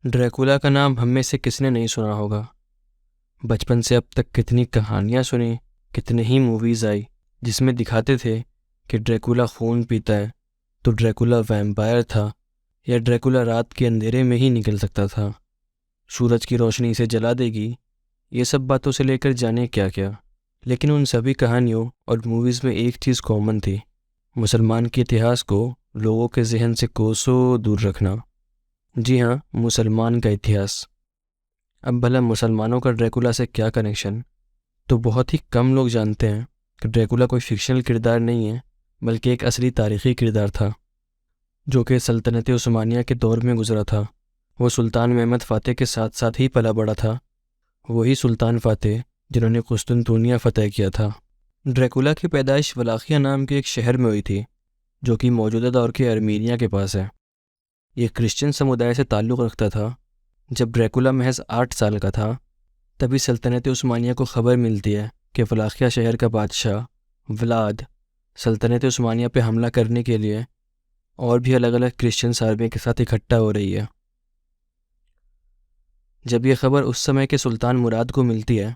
Dracula کا نام ہم میں سے کس نے نہیں سنا ہوگا۔ بچپن سے اب تک کتنی کہانیاں سنی، کتنے ہی موویز آئی جس میں دکھاتے تھے کہ ڈریکولا خون پیتا ہے تو ڈریکولا ویمپائر تھا، یا ڈریکولا رات کے اندھیرے میں ہی نکل سکتا تھا، سورج کی روشنی سے جلا دے گی۔ یہ سب باتوں سے لے کر جانے کیا کیا، لیکن ان سبھی کہانیوں اور موویز میں ایک چیز کامن تھی: مسلمان کے اتہاس کو لوگوں کے ذہن سے کوسوں دور رکھنا۔ جی ہاں، مسلمان کا اتہاس۔ اب بھلا مسلمانوں کا ڈریکولا سے کیا کنیکشن؟ تو بہت ہی کم لوگ جانتے ہیں کہ ڈریکولا کوئی فکشنل کردار نہیں ہے، بلکہ ایک اصلی تاریخی کردار تھا جو کہ سلطنت عثمانیہ کے دور میں گزرا تھا۔ وہ سلطان محمد فاتح کے ساتھ ساتھ ہی پلا بڑا تھا، وہی سلطان فاتح جنہوں نے قسطنطنیہ فتح کیا تھا۔ ڈریکولا کی پیدائش ولاخیہ نام کے ایک شہر میں ہوئی تھی جو کہ موجودہ دور کے ارمینیا کے پاس ہے۔ یہ کرسچن سمودائے سے تعلق رکھتا تھا۔ جب ڈریکولا محض 8 سال کا تھا تبھی سلطنت عثمانیہ کو خبر ملتی ہے کہ ولاخیہ شہر کا بادشاہ ولاد سلطنت عثمانیہ پہ حملہ کرنے کے لیے اور بھی الگ الگ کرسچن آرمی کے ساتھ اکٹھا ہو رہی ہے۔ جب یہ خبر اس سمے کے سلطان مراد کو ملتی ہے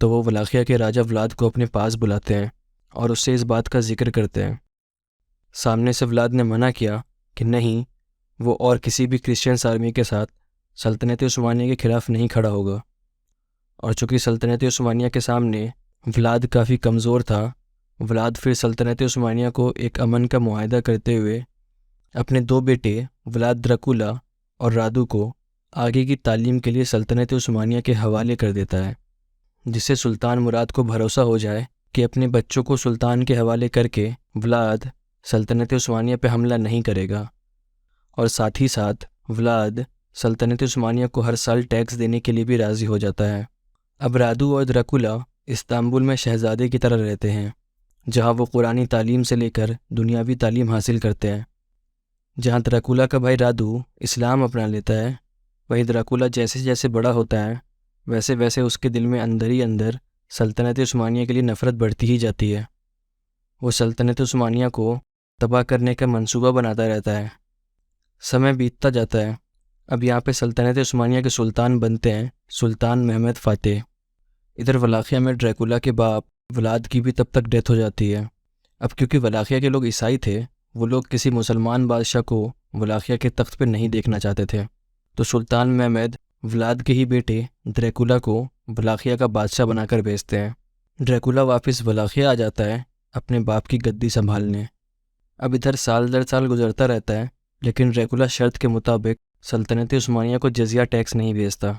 تو وہ ولاخیہ کے راجہ ولاد کو اپنے پاس بلاتے ہیں اور اس سے اس بات کا ذکر کرتے ہیں۔ سامنے سے ولاد نے منع کیا کہ نہیں، وہ اور کسی بھی کرسچن آرمی کے ساتھ سلطنت عثمانیہ کے خلاف نہیں کھڑا ہوگا۔ اور چونکہ سلطنت عثمانیہ کے سامنے ولاد کافی کمزور تھا، ولاد پھر سلطنت عثمانیہ کو ایک امن کا معاہدہ کرتے ہوئے اپنے 2 بیٹے ولاد ڈریکولا اور رادو کو آگے کی تعلیم کے لیے سلطنت عثمانیہ کے حوالے کر دیتا ہے، جس سے سلطان مراد کو بھروسہ ہو جائے کہ اپنے بچوں کو سلطان کے حوالے کر کے ولاد سلطنت عثمانیہ پہ حملہ نہیں کرے گا، اور ساتھ ہی ساتھ ولاد سلطنت عثمانیہ کو ہر سال ٹیکس دینے کے لیے بھی راضی ہو جاتا ہے۔ اب رادو اور ڈریکولا استنبول میں شہزادے کی طرح رہتے ہیں، جہاں وہ قرآنی تعلیم سے لے کر دنیاوی تعلیم حاصل کرتے ہیں۔ جہاں ڈریکولا کا بھائی رادو اسلام اپنا لیتا ہے، وہیں ڈریکولا جیسے جیسے بڑا ہوتا ہے ویسے ویسے اس کے دل میں اندر ہی اندر سلطنت عثمانیہ کے لیے نفرت بڑھتی ہی جاتی ہے۔ وہ سلطنت عثمانیہ کو تباہ کرنے کا منصوبہ بناتا رہتا ہے۔ سمے بیتتا جاتا ہے۔ اب یہاں پہ سلطنت عثمانیہ کے سلطان بنتے ہیں سلطان محمد فاتح۔ ادھر ولاخیہ میں ڈریکولا کے باپ ولاد کی بھی تب تک ڈیتھ ہو جاتی ہے۔ اب کیونکہ ولاخیہ کے لوگ عیسائی تھے، وہ لوگ کسی مسلمان بادشاہ کو ولاخیہ کے تخت پہ نہیں دیکھنا چاہتے تھے، تو سلطان محمد ولاد کے ہی بیٹے ڈریکولا کو ولاخیہ کا بادشاہ بنا کر بھیجتے ہیں۔ ڈریکولا واپس ولاخیہ آ جاتا ہے اپنے باپ کی گدی سنبھالنے۔ اب ادھر سال در سال گزرتا رہتا ہے، لیکن ڈریکولا شرط کے مطابق سلطنت عثمانیہ کو جزیہ ٹیکس نہیں بھیجتا۔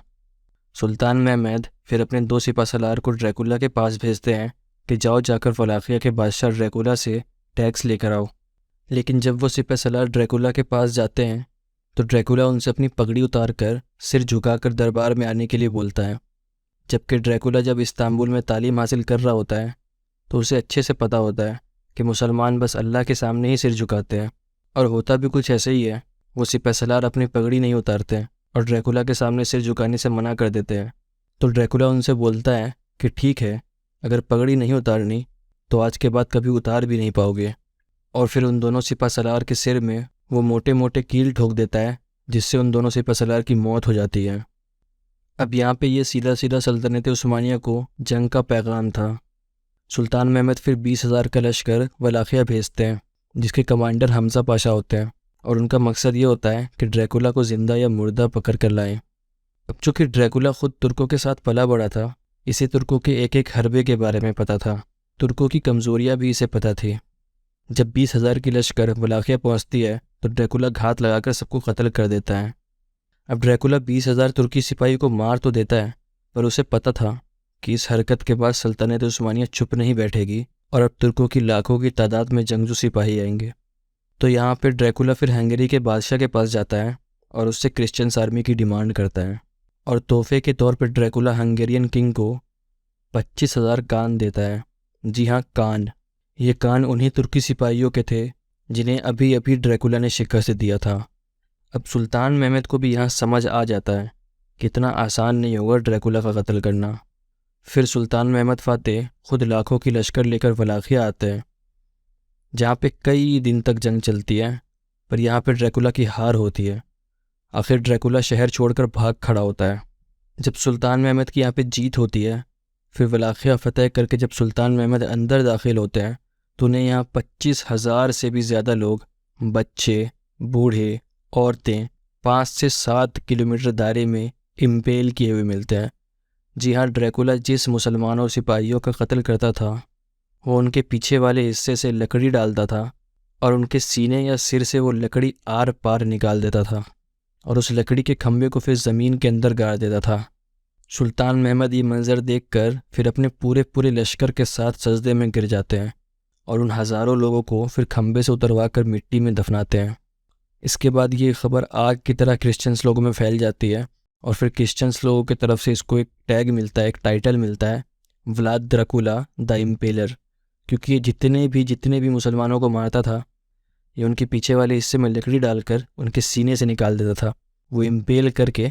سلطان محمد پھر اپنے 2 سپہ سالار کو ڈریکولا کے پاس بھیجتے ہیں کہ جاؤ جا کر ولاخیہ کے بادشاہ ڈریکولا سے ٹیکس لے کر آؤ۔ لیکن جب وہ سپہ سالار ڈریکولا کے پاس جاتے ہیں تو ڈریکولا ان سے اپنی پگڑی اتار کر سر جھکا کر دربار میں آنے کے لیے بولتا ہے، جبکہ ڈریکولا جب استنبول میں تعلیم حاصل کر رہا ہوتا ہے تو اسے اچھے سے پتہ ہوتا ہے کہ مسلمان بس اللہ کے سامنے ہی سر جھکاتے ہیں، اور ہوتا بھی کچھ ایسے ہی ہے۔ وہ سپہ سالار اپنی پگڑی نہیں اتارتے اور ڈریکولا کے سامنے سر جھکانے سے منع کر دیتے ہیں۔ تو ڈریکولا ان سے بولتا ہے کہ ٹھیک ہے، اگر پگڑی نہیں اتارنی تو آج کے بعد کبھی اتار بھی نہیں پاؤ گے، اور پھر ان دونوں سپہ سالار کے سر میں وہ موٹے موٹے کیل ٹھوک دیتا ہے، جس سے ان دونوں سپہ سالار کی موت ہو جاتی ہے۔ اب یہاں پہ یہ سیدھا سیدھا سلطنت عثمانیہ کو جنگ کا پیغام تھا۔ سلطان محمد پھر 20,000 کا لشکر ولاخیہ بھیجتے ہیں، جس کے کمانڈر حمزہ پاشا ہوتے ہیں، اور ان کا مقصد یہ ہوتا ہے کہ ڈریکولا کو زندہ یا مردہ پکڑ کر لائیں۔ اب چونکہ ڈریکولا خود ترکوں کے ساتھ پلا بڑا تھا، اسے ترکوں کے ایک ایک حربے کے بارے میں پتہ تھا، ترکوں کی کمزوریاں بھی اسے پتہ تھی۔ جب 20,000 کی لشکر ولاخیہ پہنچتی ہے تو ڈریکولا گھات لگا کر سب کو قتل کر دیتا ہے۔ اب ڈریکولا 20,000 ترکی سپاہی کو مار تو دیتا ہے، پر اسے پتہ تھا کہ اس حرکت کے بعد سلطنت عثمانیہ چپ نہیں بیٹھے گی اور اب ترکوں کی لاکھوں کی تعداد میں جنگجو سپاہی آئیں گے۔ تو یہاں پہ ڈریکولا پھر ہنگری کے بادشاہ کے پاس جاتا ہے اور اس سے کرسچن آرمی کی ڈیمانڈ کرتا ہے، اور تحفے کے طور پر ڈریکولا ہنگیرین کنگ کو 25,000 کان دیتا ہے۔ جی ہاں، کان۔ یہ کان انہی ترکی سپاہیوں کے تھے جنہیں ابھی ابھی ڈریکولا نے شکست دیا تھا۔ اب سلطان محمد کو بھی یہاں سمجھ آ جاتا ہے کہ اتنا آسان نہیں ہوگا ڈریکولا کا قتل کرنا۔ پھر سلطان محمد فاتح خود لاکھوں کی لشکر لے کر ولاخیہ آتے ہیں، جہاں پہ کئی دن تک جنگ چلتی ہے، پر یہاں پہ ڈریکولا کی ہار ہوتی ہے۔ آخر ڈریکولا شہر چھوڑ کر بھاگ کھڑا ہوتا ہے۔ جب سلطان محمد کی یہاں پہ جیت ہوتی ہے، پھر ولاخیہ فتح کر کے جب سلطان محمد اندر داخل ہوتے ہیں تو انہیں یہاں 25,000 سے بھی زیادہ لوگ، بچے، بوڑھے، عورتیں 5 سے 7 کلومیٹر دائرے میں امپیل کیے ہوئے ملتے ہیں۔ جی ہاں، ڈریکولا جس مسلمانوں اور سپاہیوں کا قتل کرتا تھا وہ ان کے پیچھے والے حصے سے لکڑی ڈالتا تھا اور ان کے سینے یا سر سے وہ لکڑی آر پار نکال دیتا تھا اور اس لکڑی کے کھمبے کو پھر زمین کے اندر گاڑ دیتا تھا۔ سلطان محمد یہ منظر دیکھ کر پھر اپنے پورے لشکر کے ساتھ سجدے میں گر جاتے ہیں اور ان ہزاروں لوگوں کو پھر کھمبے سے اتروا کر مٹی میں دفناتے ہیں۔ اس کے بعد یہ خبر آگ کی طرح کرسچنس لوگوں میں پھیل جاتی ہے اور پھر کرسچنس لوگوں کی طرف سے اس کو ایک ٹیگ ملتا ہے، ایک ٹائٹل ملتا ہے، ولاد ڈریکولا دا امپیلر، کیونکہ یہ جتنے بھی مسلمانوں کو مارتا تھا یہ ان کے پیچھے والے حصے میں لکڑی ڈال کر ان کے سینے سے نکال دیتا تھا، وہ امپیل کر کے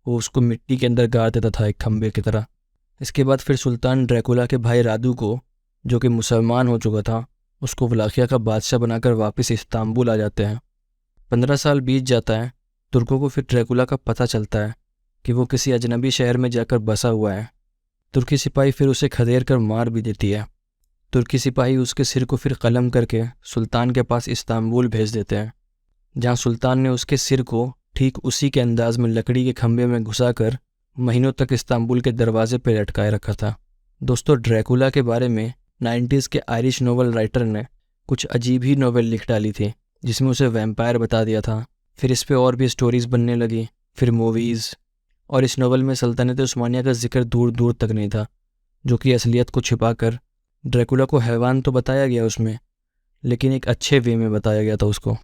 وہ اس کو مٹی کے اندر گاڑ دیتا تھا ایک کھمبے کی طرح۔ اس کے بعد پھر سلطان ڈریکولا کے بھائی رادو کو، جو کہ مسلمان ہو چکا تھا، اس کو ولاخیہ کا بادشاہ بنا کر واپس استنبول آ جاتے ہیں۔ 15 سال بیت جاتا ہے، ترکوں کو پھر ڈریکولا کا پتہ چلتا ہے کہ وہ کسی اجنبی شہر میں جا کر بسا ہوا ہے۔ ترکی سپاہی پھر اسے کھدیر کر مار بھی دیتی ہے۔ ترکی سپاہی اس کے سر کو پھر قلم کر کے سلطان کے پاس استنبول بھیج دیتے ہیں، جہاں سلطان نے اس کے سر کو ٹھیک اسی کے انداز میں لکڑی کے کھمبے میں گھسا کر مہینوں تک استنبول کے دروازے پہ لٹکائے رکھا تھا۔ دوستو، ڈریکولا کے بارے میں 90s کے آئرش ناول رائٹر نے کچھ عجیب ہی ناول لکھ ڈالی تھی، جس میں اسے ویمپائر بتا دیا تھا۔ پھر اس پہ اور بھی سٹوریز بننے لگی، پھر موویز، اور اس ناول میں سلطنت عثمانیہ کا ذکر دور دور تک نہیں تھا، جو کہ اصلیت کو چھپا کر ڈریکولا کو حیوان تو بتایا گیا اس میں، لیکن ایک اچھے وے میں بتایا گیا تھا اس کو۔